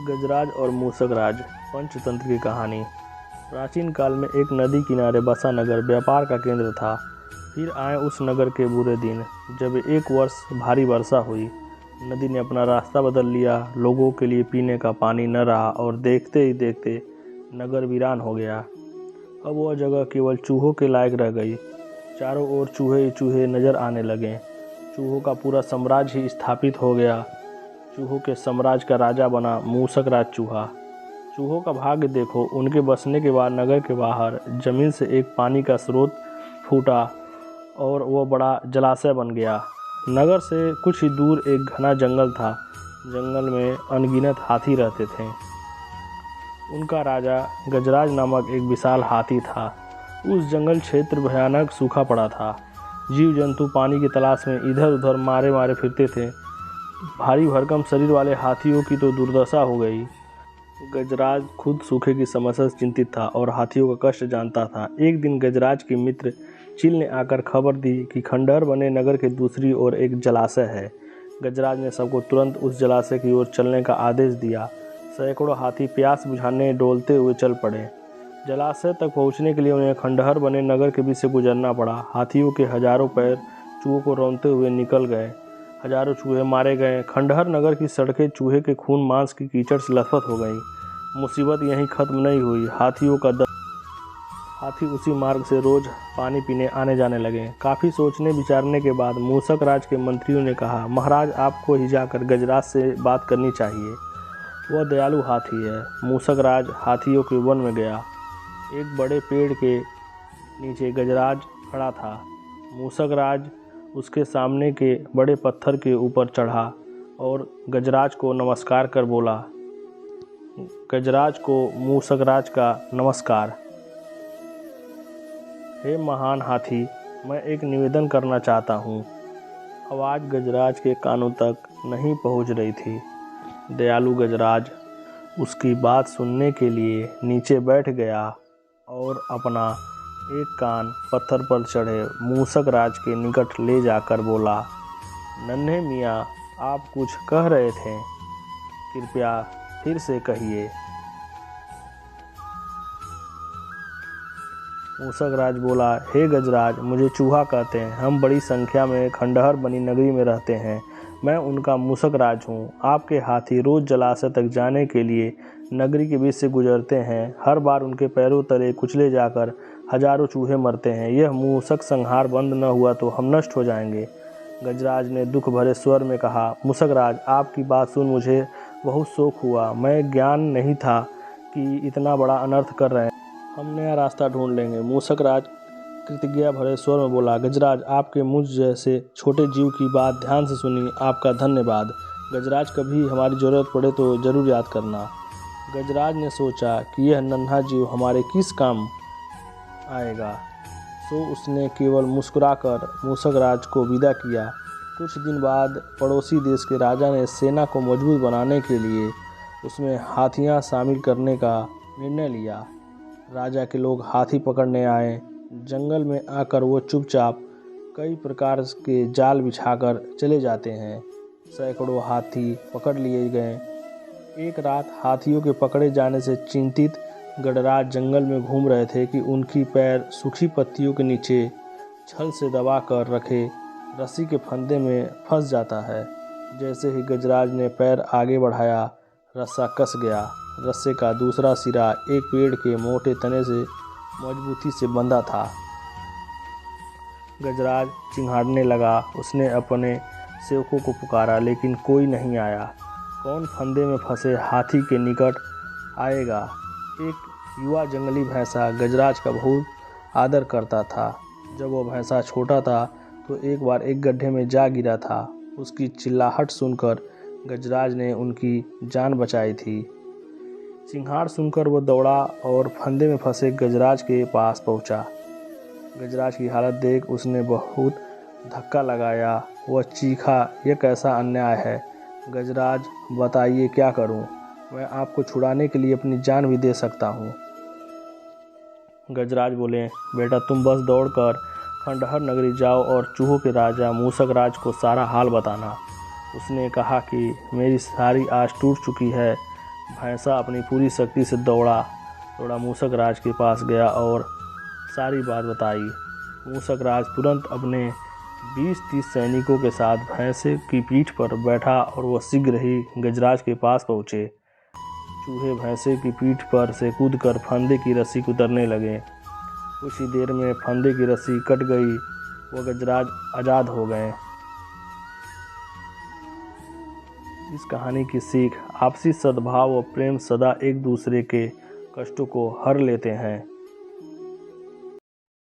गजराज और मूसक राज पंचतंत्र की कहानी। प्राचीन काल में एक नदी किनारे बसा नगर व्यापार का केंद्र था। फिर आए उस नगर के बुरे दिन, जब एक वर्ष भारी वर्षा हुई। नदी ने अपना रास्ता बदल लिया, लोगों के लिए पीने का पानी न रहा और देखते ही देखते नगर वीरान हो गया। अब वह जगह केवल चूहों के लायक रह गई। चारों ओर चूहे ही चूहे नजर आने लगे। चूहों का पूरा साम्राज्य ही स्थापित हो गया। चूहों के साम्राज्य का राजा बना मूसक राज चूहा। चूहों का भाग्य देखो, उनके बसने के बाद नगर के बाहर जमीन से एक पानी का स्रोत फूटा और वह बड़ा जलाशय बन गया। नगर से कुछ ही दूर एक घना जंगल था। जंगल में अनगिनत हाथी रहते थे। उनका राजा गजराज नामक एक विशाल हाथी था। उस जंगल क्षेत्र भयानक सूखा पड़ा था। जीव जंतु पानी की तलाश में इधर उधर मारे मारे फिरते थे। भारी भरकम शरीर वाले हाथियों की तो दुर्दशा हो गई। गजराज खुद सूखे की समस्या से चिंतित था और हाथियों का कष्ट जानता था। एक दिन गजराज के मित्र चील ने आकर खबर दी कि खंडहर बने नगर के दूसरी ओर एक जलाशय है। गजराज ने सबको तुरंत उस जलाशय की ओर चलने का आदेश दिया। सैकड़ों हाथी प्यास बुझाने डोलते हुए चल पड़े। जलाशय तक पहुंचने के लिए उन्हें खंडहर बने नगर के बीच से गुजरना पड़ा। हाथियों के हजारों पैर चूहों को रौंदते हुए निकल गए। हजारों चूहे मारे गए। खंडहर नगर की सड़कें चूहे के खून मांस की कीचड़ से लथपथ हो गईं। मुसीबत यहीं खत्म नहीं हुई। हाथियों का हाथी उसी मार्ग से रोज पानी पीने आने जाने लगे। काफ़ी सोचने विचारने के बाद मूसक राज के मंत्रियों ने कहा, महाराज आपको ही जाकर गजराज से बात करनी चाहिए। वह दयालु हाथी है। मूसक राज हाथियों के वन में गया। एक बड़े पेड़ के नीचे गजराज खड़ा था। मूसक राज उसके सामने के बड़े पत्थर के ऊपर चढ़ा और गजराज को नमस्कार कर बोला। गजराज को मूसक राज का नमस्कार। हे महान हाथी, मैं एक निवेदन करना चाहता हूँ। आवाज़ गजराज के कानों तक नहीं पहुँच रही थी। दयालु गजराज उसकी बात सुनने के लिए नीचे बैठ गया और अपना एक कान पत्थर पर चढ़े मूसक राज के निकट ले जाकर बोला, नन्हे मियाँ, आप कुछ कह रहे थे, कृपया फिर से कहिए। मूसक राज बोला, हे गजराज, मुझे चूहा कहते हैं। हम बड़ी संख्या में खंडहर बनी नगरी में रहते हैं। मैं उनका मूसक राज हूँ। आपके हाथी रोज जलाशय तक जाने के लिए नगरी के बीच से गुजरते हैं। हर बार उनके पैरों तले कुचले जाकर हजारों चूहे मरते हैं। यह मूसक संहार बंद न हुआ तो हम नष्ट हो जाएंगे। गजराज ने दुख भरे स्वर में कहा, मूसक राज, आपकी बात सुन मुझे बहुत शोक हुआ। मैं ज्ञान नहीं था कि इतना बड़ा अनर्थ कर रहे हैं। हम नया रास्ता ढूंढ लेंगे। मूसक राज कृतज्ञता भरे स्वर में बोला, गजराज, आपके मुझ जैसे छोटे जीव की बात ध्यान से सुनी, आपका धन्यवाद। गजराज, कभी हमारी ज़रूरत पड़े तो ज़रूर याद करना। गजराज ने सोचा कि यह नन्हा जीव हमारे किस काम आएगा, तो उसने केवल मुस्कुराकर मूसक राज को विदा किया। कुछ दिन बाद पड़ोसी देश के राजा ने सेना को मजबूत बनाने के लिए उसमें हाथियाँ शामिल करने का निर्णय लिया। राजा के लोग हाथी पकड़ने आए। जंगल में आकर वो चुपचाप कई प्रकार के जाल बिछाकर चले जाते हैं। सैकड़ों हाथी पकड़ लिए गए। एक रात हाथियों के पकड़े जाने से चिंतित गजराज जंगल में घूम रहे थे कि उनकी पैर सूखी पत्तियों के नीचे छल से दबा कर रखे रस्सी के फंदे में फंस जाता है। जैसे ही गजराज ने पैर आगे बढ़ाया, रस्सा कस गया। रस्से का दूसरा सिरा एक पेड़ के मोटे तने से मजबूती से बंधा था। गजराज चिंघाड़ने लगा। उसने अपने सेवकों को पुकारा, लेकिन कोई नहीं आया। कौन फंदे में फंसे हाथी के निकट आएगा। एक युवा जंगली भैंसा गजराज का बहुत आदर करता था। जब वह भैंसा छोटा था तो एक बार एक गड्ढे में जा गिरा था। उसकी चिल्लाहट सुनकर गजराज ने उनकी जान बचाई थी। चिंगाड़ सुनकर वह दौड़ा और फंदे में फंसे गजराज के पास पहुंचा। गजराज की हालत देख उसने बहुत धक्का लगाया। वह चीखा, यह कैसा अन्याय है। गजराज, बताइए क्या करूं? मैं आपको छुड़ाने के लिए अपनी जान भी दे सकता हूं। गजराज बोले, बेटा, तुम बस दौड़कर खंडहर नगरी जाओ और चूहों के राजा मूसक राज को सारा हाल बताना। उसने कहा कि मेरी सारी आस टूट चुकी है। भैंसा अपनी पूरी शक्ति से दौड़ा मूषक राज के पास गया और सारी बात बताई। मूषक राज तुरंत अपने 20-30 सैनिकों के साथ भैंसे की पीठ पर बैठा और वह शीघ्र ही गजराज के पास पहुँचे। चूहे भैंसे की पीठ पर से कूदकर फंदे की रस्सी उतरने लगे। कुछ ही देर में फंदे की रस्सी कट गई, वह गजराज आज़ाद हो गए। इस कहानी की सीख: आपसी सद्भाव और प्रेम सदा एक दूसरे के कष्टों को हर लेते हैं।